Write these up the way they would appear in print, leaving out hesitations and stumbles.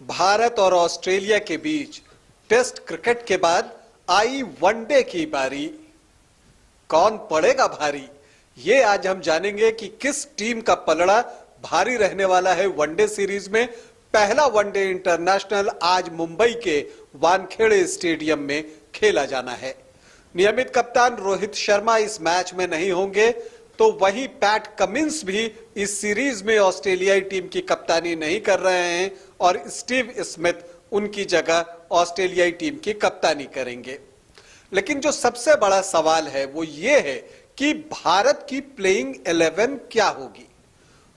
भारत और ऑस्ट्रेलिया के बीच test cricket के बाद आई वनडे की बारी। कौन पड़ेगा भारी, ये आज हम जानेंगे कि किस टीम का पलड़ा भारी रहने वाला है वनडे सीरीज में। पहला वनडे इंटरनेशनल आज मुंबई के वानखेड़े स्टेडियम में खेला जाना है। नियमित कप्तान रोहित शर्मा इस मैच में नहीं होंगे, तो वहीं पैट कमिंस भी इस सीरीज में ऑस्ट्रेलियाई टीम की कप्तानी नहीं कर रहे हैं और स्टीव स्मिथ उनकी जगह ऑस्ट्रेलियाई टीम की कप्तानी करेंगे। लेकिन जो सबसे बड़ा सवाल है वो ये है कि भारत की प्लेइंग 11 क्या होगी।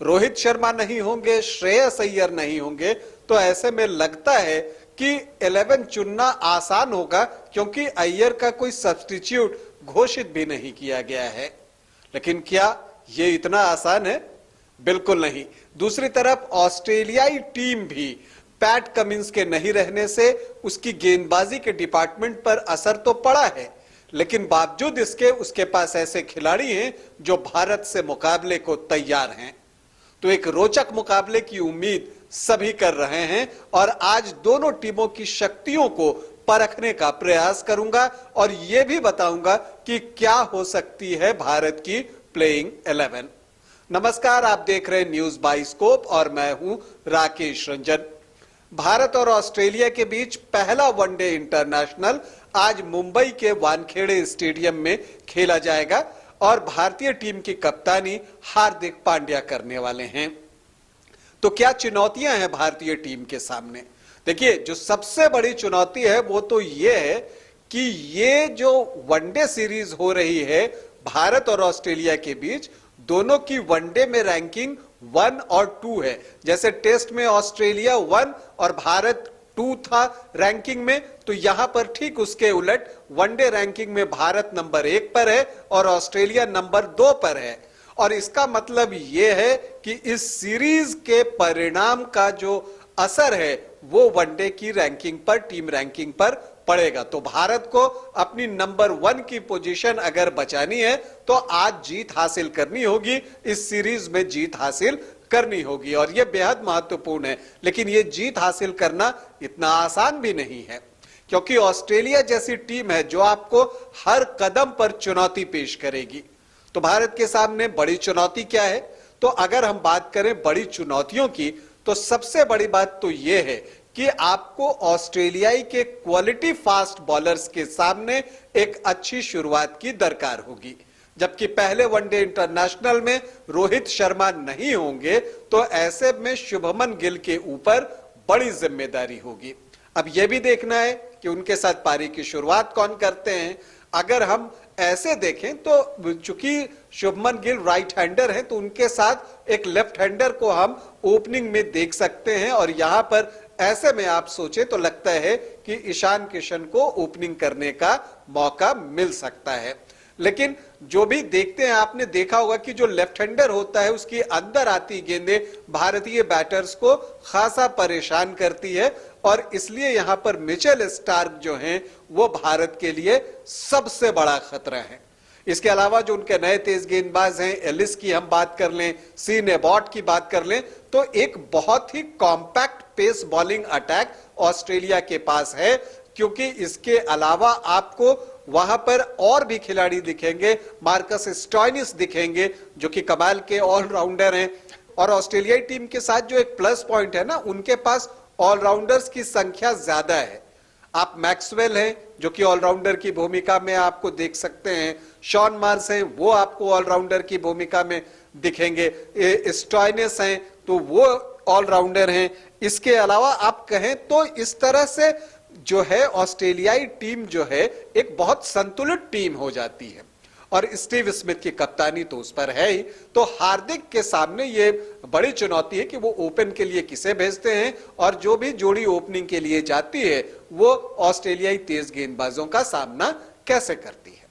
रोहित शर्मा नहीं होंगे, श्रेयस अय्यर नहीं होंगे, तो ऐसे में लगता है कि 11 चुनना आसान होगा, क्योंकि अय्यर का कोई सब्स्टिट्यूट घोषित भी नहीं किया गया है। लेकिन क्या ये इतना आसान है? बिल्कुल नहीं। दूसरी तरफ ऑस्ट्रेलियाई टीम भी पैट कमिंस के नहीं रहने से उसकी गेंदबाजी के डिपार्टमेंट पर असर तो पड़ा है, लेकिन बावजूद इसके उसके पास ऐसे खिलाड़ी हैं जो भारत से मुकाबले को तैयार हैं। तो एक रोचक मुकाबले की उम्मीद सभी कर रहे हैं और आज दोनों टीमों की शक्तियों को परखने का प्रयास करूंगा और यह भी बताऊंगा कि क्या हो सकती है भारत की प्लेइंग 11। नमस्कार, आप देख रहे हैं न्यूज बाइस्कोप और मैं हूं राकेश रंजन। भारत और ऑस्ट्रेलिया के बीच पहला वनडे इंटरनेशनल आज मुंबई के वानखेड़े स्टेडियम में खेला जाएगा और भारतीय टीम की कप्तानी हार्दिक पांड्या करने वाले हैं। तो क्या चुनौतियां हैं भारतीय टीम के सामने? देखिए, जो सबसे बड़ी चुनौती है वो तो ये है कि ये जो वनडे सीरीज हो रही है भारत और ऑस्ट्रेलिया के बीच, दोनों की वनडे में रैंकिंग 1 और 2 है। जैसे टेस्ट में ऑस्ट्रेलिया 1 और भारत 2 था रैंकिंग में, तो यहां पर ठीक उसके उलट वनडे रैंकिंग में भारत नंबर 1 पर है और ऑस्ट्रेलिया नंबर 2 पर है। और इसका मतलब यह है कि इस सीरीज के परिणाम का जो असर है वो वनडे की रैंकिंग पर, टीम रैंकिंग पर पड़ेगा। तो भारत को अपनी नंबर 1 की पोजीशन अगर बचानी है तो आज जीत हासिल करनी होगी, इस सीरीज में जीत हासिल करनी होगी और यह बेहद महत्वपूर्ण है। लेकिन यह जीत हासिल करना इतना आसान भी नहीं है, क्योंकि ऑस्ट्रेलिया जैसी टीम है जो आपको हर कदम पर चुनौती पेश करेगी। तो भारत के सामने बड़ी चुनौती क्या है? तो अगर हम बात करें बड़ी चुनौतियों की, तो सबसे बड़ी बात तो यह है कि आपको ऑस्ट्रेलियाई के क्वालिटी फास्ट बॉलर्स के सामने एक अच्छी शुरुआत की दरकार होगी। जबकि पहले वनडे इंटरनेशनल में रोहित शर्मा नहीं होंगे, तो ऐसे में शुभमन गिल के ऊपर बड़ी जिम्मेदारी होगी। अब यह भी देखना है कि उनके साथ पारी की शुरुआत कौन करते हैं। अगर हम ऐसे देखें तो चूंकि शुभमन गिल राइट हैंडर हैं, तो उनके साथ एक लेफ्ट हैंडर को हम ओपनिंग में देख सकते हैं और यहां पर ऐसे में आप सोचे तो लगता है कि ईशान किशन को ओपनिंग करने का मौका मिल सकता है। लेकिन जो भी देखते हैं, आपने देखा होगा कि जो लेफ्ट हैंडर होता है उसकी अंदर आती गेंदें भारतीय बैटर्स को खासा परेशान करती है और इसलिए यहां पर मिचेल स्टार्क जो हैं वो भारत के लिए सबसे बड़ा खतरा है। इसके अलावा जो उनके नए तेज गेंदबाज हैं, एलिस की हम बात कर लें, सीन एबॉट की बात कर लें, तो एक बहुत ही compact pace bowling attack Australia के पास है। क्योंकि इसके अलावा आपको वहां पर और भी खिलाड़ी दिखेंगे, मार्कस स्टॉइनिस दिखेंगे जो कि कमाल के ऑलराउंडर हैं। और ऑस्ट्रेलियाई टीम के साथ जो एक प्लस पॉइंट है ना, उनके पास ऑलराउंडर्स की संख्या ज्यादा है। आप मैक्सवेल हैं जो कि ऑलराउंडर की भूमिका में आपको देख सकते हैं, शॉन मार्स हैं वो आपको ऑलराउंडर की भूमिका में दिखेंगे, स्टॉइनिस हैं तो वो ऑलराउंडर हैं। इसके अलावा आप कहें तो इस तरह से जो है ऑस्ट्रेलियाई टीम जो है एक बहुत संतुलित टीम हो जाती है और स्टीव स्मिथ की कप्तानी तो उस पर है ही। तो हार्दिक के सामने ये बड़ी चुनौती है कि वो ओपन के लिए किसे भेजते हैं और जो भी जोड़ी ओपनिंग के लिए जाती है वो ऑस्ट्रेलियाई तेज गेंदबाजों का सामना कैसे करती है।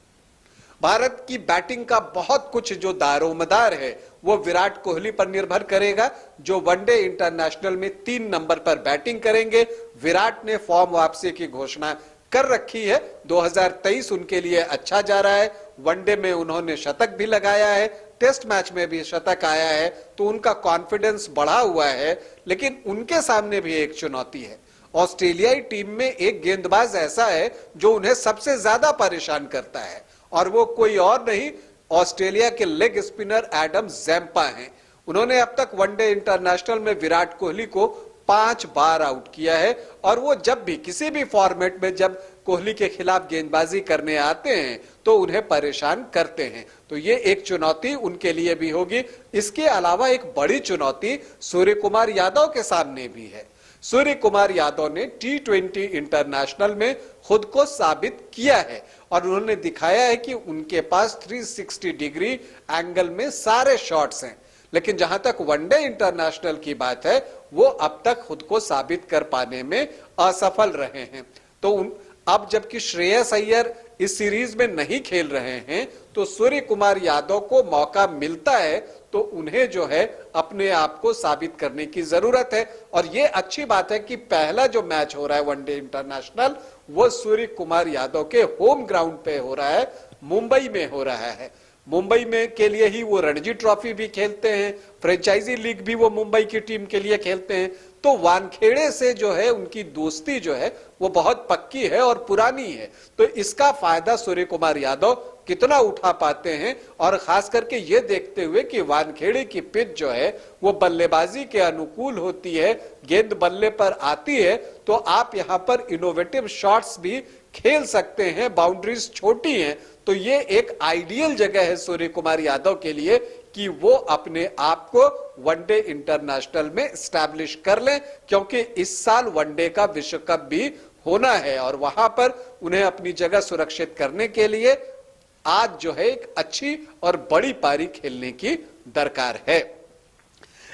भारत की बैटिंग का बहुत कुछ जो दारोमदार है वो विराट कोहली पर निर्भर करेगा, जो वनडे इंटरनेशनल में 3 नंबर पर बैटिंग करेंगे। विराट ने फॉर्म वापसी की घोषणा कर रखी है, 2023 उनके लिए अच्छा जा रहा है। वनडे में उन्होंने शतक भी लगाया है, टेस्ट मैच में भी शतक आया है, तो उनका कॉन्फिडेंस बढ़ा हुआ है। लेकिन उनके सामने भी एक चुनौती है। ऑस्ट्रेलियाई टीम में एक गेंदबाज ऐसा है जो उन्हें सबसे ज्यादा परेशान करता है, और वो कोई और नहीं, ऑस्ट्रेलिया के लेग स्पिनर एडम जैम्पा हैं। उन्होंने अब तक वनडे इंटरनेशनल में विराट कोहली को 5 बार आउट किया है, और वो जब भी किसी भी फॉर्मेट में जब कोहली के खिलाफ गेंदबाजी करने आते हैं तो उन्हें परेशान करते हैं। तो ये एक चुनौती उनके लिए भी होगी। इसके अलावा एक बड़ी चुनौती सूर्य कुमार यादव के सामने भी है। सूर्य कुमार यादव ने T20 इंटरनेशनल में खुद को साबित किया है, और उन्होंने दिखाया है कि उनके पास 360 डिग्री एंगल में सारे शॉट्स हैं। लेकिन जहां तक वनडे इंटरनेशनल की बात है, वो अब तक खुद को साबित कर पाने में असफल रहे हैं। तो अब जबकि श्रेयस अय्यर इस सीरीज में नहीं खेल रहे हैं, तो सूर्य कुमार यादव को मौका मिलता है तो उन्हें जो है अपने आप को साबित करने की जरूरत है। और ये अच्छी बात है कि पहला जो मैच हो रहा है वनडे इंटरनेशनल, वो सूर्य कुमार यादव के होम ग्राउंड पे हो रहा है, मुंबई में हो रहा है। मुंबई में के लिए ही वो रणजी ट्रॉफी भी खेलते हैं, फ्रेंचाइजी लीग भी वो मुंबई की टीम के लिए खेलते हैं। तो वानखेड़े से जो है उनकी दोस्ती जो है वो बहुत पक्की है और पुरानी है। तो इसका फायदा सूर्य कुमार यादव कितना उठा पाते हैं, और खास करके ये देखते हुए कि वानखेड़े की पिच जो है वो बल्लेबाजी के अनुकूल होती है, गेंद बल्ले पर आती है, तो आप यहां पर इनोवेटिव शॉट्स भी खेल सकते हैं, बाउंड्रीज छोटी हैं। तो ये एक आइडियल जगह है सूर्य कुमार यादव के लिए कि वो अपने आप को वनडे इंटरनेशनल में एस्टैब्लिश कर लें, क्योंकि इस साल वनडे का विश्व कप भी होना है, और वहां पर उन्हें अपनी जगह सुरक्षित करने के लिए आज जो है एक अच्छी और बड़ी पारी खेलने की दरकार है।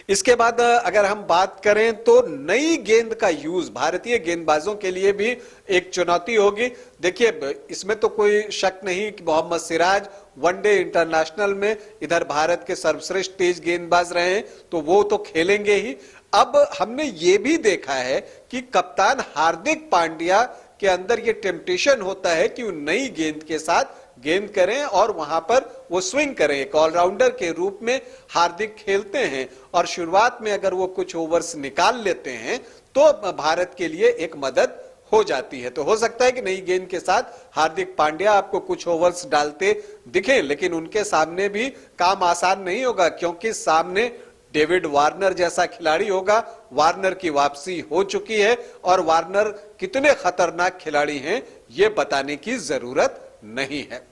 इसके बाद अगर हम बात करें तो नई गेंद का यूज भारतीय गेंदबाजों के लिए भी एक चुनौती होगी। देखिए, इसमें तो कोई शक नहीं कि मोहम्मद सिराज वनडे इंटरनेशनल में इधर भारत के सर्वश्रेष्ठ तेज गेंदबाज रहे हैं, तो वो तो खेलेंगे ही। अब हमने ये भी देखा है कि कप्तान हार्दिक पांड्या के अंदर ये टेम्पटेशन होता है कि वो नई गेंद के साथ गेंद करें और वहां पर वो स्विंग करें। एक ऑलराउंडर के रूप में हार्दिक खेलते हैं, और शुरुआत में अगर वो कुछ ओवर्स निकाल लेते हैं तो भारत के लिए एक मदद हो जाती है। तो हो सकता है कि नई गेंद के साथ हार्दिक पांड्या आपको कुछ ओवर्स डालते दिखे, लेकिन उनके सामने भी काम आसान नहीं होगा, क्योंकि सामने डेविड वार्नर जैसा खिलाड़ी होगा। वार्नर की वापसी हो चुकी है, और वार्नर कितने खतरनाक खिलाड़ी हैं ये बताने की जरूरत नहीं है।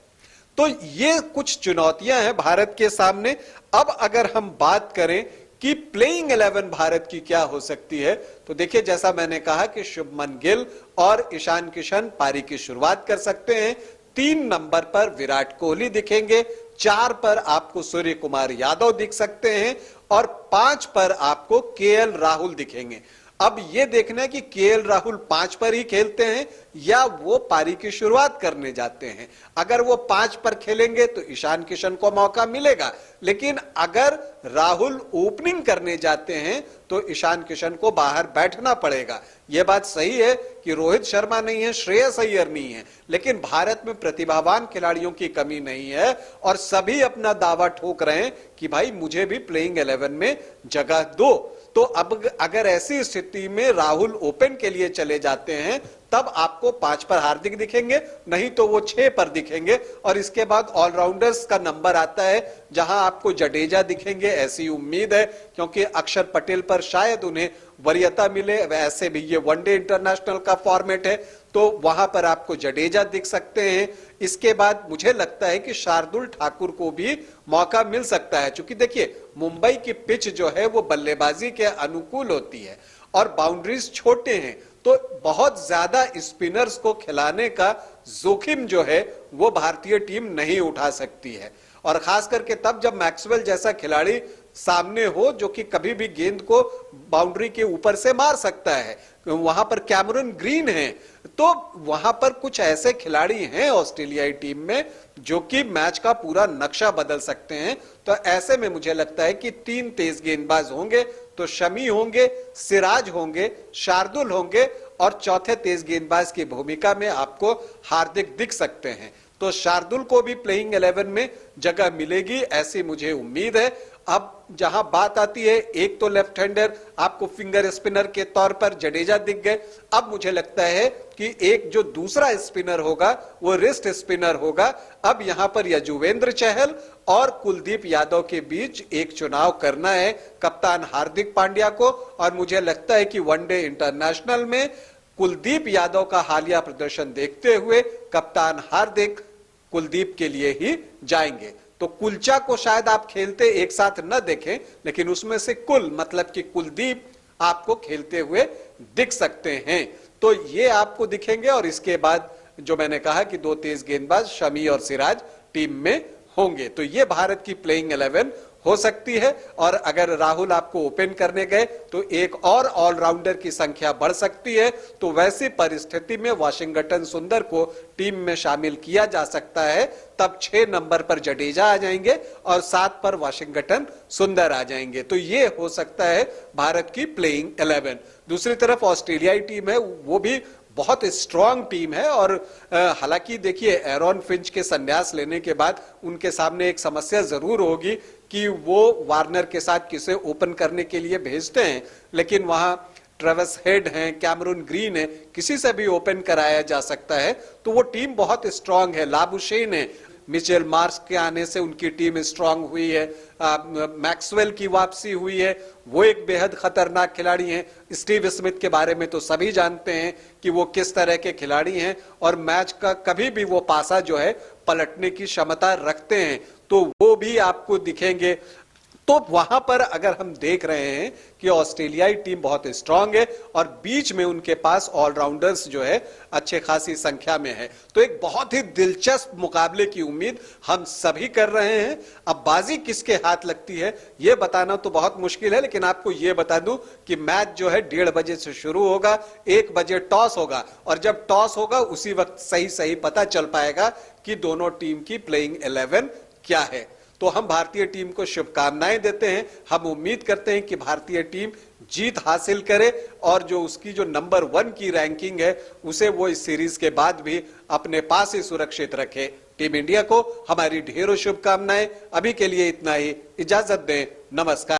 तो ये कुछ चुनौतियां हैं भारत के सामने। अब अगर हम बात करें कि प्लेइंग 11 भारत की क्या हो सकती है, तो देखिए, जैसा मैंने कहा कि शुभमन गिल और ईशान किशन पारी की शुरुआत कर सकते हैं। 3 नंबर पर विराट कोहली दिखेंगे, 4 पर आपको सूर्य कुमार यादव दिख सकते हैं, और 5 पर आपको केएल राहुल दिखेंगे। अब यह देखना है कि केएल राहुल 5 पर ही खेलते हैं या वो पारी की शुरुआत करने जाते हैं। अगर वो 5 पर खेलेंगे तो ईशान किशन को मौका मिलेगा, लेकिन अगर राहुल ओपनिंग करने जाते हैं तो ईशान किशन को बाहर बैठना पड़ेगा। यह बात सही है कि रोहित शर्मा नहीं है, श्रेयस अय्यर नहीं है, लेकिन भारत में प्रतिभावान खिलाड़ियों की कमी नहीं है, और सभी अपना दावा ठोक रहे हैं कि भाई मुझे भी प्लेइंग 11 में जगह दो। तो अब अगर ऐसी स्थिति में राहुल ओपन के लिए चले जाते हैं, तब आपको 5 पर हार्दिक दिखेंगे, नहीं तो वो 6 पर दिखेंगे। और इसके बाद ऑलराउंडर्स का नंबर आता है, जहां आपको जडेजा दिखेंगे ऐसी उम्मीद है, क्योंकि अक्षर पटेल पर शायद उन्हें वरीयता मिले। वैसे भी ये वनडे इंटरनेशनल का फॉर्मेट है, तो वहां पर आपको जडेजा दिख सकते हैं। इसके बाद मुझे लगता है कि शार्दुल ठाकुर को भी मौका मिल सकता है, क्योंकि देखिए, मुंबई की पिच जो है वो बल्लेबाजी के अनुकूल होती है और बाउंड्रीज छोटे हैं, तो बहुत ज्यादा स्पिनर्स को खिलाने का जोखिम जो है वो भारतीय टीम नहीं उठा सकती है। और खास करके तब जब मैक्सवेल जैसा खिलाड़ी सामने हो जो कि कभी भी गेंद को बाउंड्री के ऊपर से मार सकता है। वहां पर कैमरन ग्रीन है, तो वहां पर कुछ ऐसे खिलाड़ी हैं ऑस्ट्रेलियाई टीम में जो कि मैच का पूरा नक्शा बदल सकते हैं। तो ऐसे में मुझे लगता है कि 3 तेज गेंदबाज होंगे, तो शमी होंगे, सिराज होंगे, शार्दुल होंगे, और चौथे तेज गेंदबाज की भूमिका में आपको हार्दिक दिख सकते हैं। तो शार्दुल को भी प्लेइंग 11 में जगह मिलेगी, ऐसी मुझे उम्मीद है। अब जहां बात आती है, एक तो लेफ्ट हैंडर आपको फिंगर स्पिनर के तौर पर जडेजा दिख गए, अब मुझे लगता है कि एक जो दूसरा स्पिनर होगा वो रिस्ट स्पिनर होगा। अब यहां पर यजुवेंद्र चहल और कुलदीप यादव के बीच एक चुनाव करना है, कप्तान हार्दिक पांड्या को। और मुझे लगता है कि वनडे इंटरनेशनल में कुलदीप यादव का हालिया प्रदर्शन देखते हुए कप्तान हार्दिक कुलदीप के लिए ही जाएंगे। तो कुलचा को शायद आप खेलते एक साथ न देखें, लेकिन उसमें से कुल मतलब कि कुलदीप आपको खेलते हुए दिख सकते हैं। तो ये आपको दिखेंगे। और इसके बाद जो मैंने कहा कि दो तेज गेंदबाज शमी और सिराज टीम में होंगे। तो ये भारत की प्लेइंग 11 हो सकती है। और अगर राहुल आपको ओपन करने गए तो एक और ऑलराउंडर की संख्या बढ़ सकती है। तो वैसी परिस्थिति में वाशिंगटन सुंदर को टीम में शामिल किया जा सकता है। तब 6 नंबर पर जडेजा आ जाएंगे और 7 पर वाशिंगटन सुंदर आ जाएंगे। तो ये हो सकता है भारत की प्लेइंग 11। दूसरी तरफ ऑस्ट्रेलियाई टीम है, वो भी बहुत स्ट्रांग टीम है। और हालांकि देखिए, एरॉन फिंच के संन्यास लेने के बाद उनके सामने एक समस्या जरूर होगी कि वो वार्नर के साथ किसे ओपन करने के लिए भेजते हैं, लेकिन वहां ट्रेविस हेड हैं, कैमरून ग्रीन है, किसी से भी ओपन कराया जा सकता है। तो वो टीम बहुत स्ट्रांग है। लाबुशेन है, मिचेल मार्श के आने से उनकी टीम स्ट्रांग हुई है। मैक्सवेल की वापसी हुई है, वो एक बेहद खतरनाक खिलाड़ी हैं। स्टीव स्मिथ के बारे में तो सभी जानते हैं कि वो किस तरह के खिलाड़ी हैं और मैच का कभी भी वो पासा जो है पलटने की क्षमता रखते हैं। तो वो भी आपको दिखेंगे। तो वहां पर अगर हम देख रहे हैं कि ऑस्ट्रेलियाई टीम बहुत स्ट्रांग है और बीच में उनके पास ऑलराउंडर्स जो है अच्छे खासी संख्या में है। तो एक बहुत ही दिलचस्प मुकाबले की उम्मीद हम सभी कर रहे हैं। अब बाजी किसके हाथ लगती है यह बताना तो बहुत मुश्किल है, लेकिन आपको यह बता दूं कि मैच जो है 1:30 बजे से शुरू होगा, 1 बजे टॉस होगा और जब टॉस होगा उसी वक्त सही सही पता चल पाएगा कि दोनों टीम की प्लेइंग 11 क्या है। तो हम भारतीय टीम को शुभकामनाएं देते हैं। हम उम्मीद करते हैं कि भारतीय टीम जीत हासिल करे और जो उसकी जो नंबर 1 की रैंकिंग है उसे वो इस सीरीज के बाद भी अपने पास ही सुरक्षित रखे। टीम इंडिया को हमारी ढेरों शुभकामनाएं। अभी के लिए इतना ही, इजाजत दें, नमस्कार।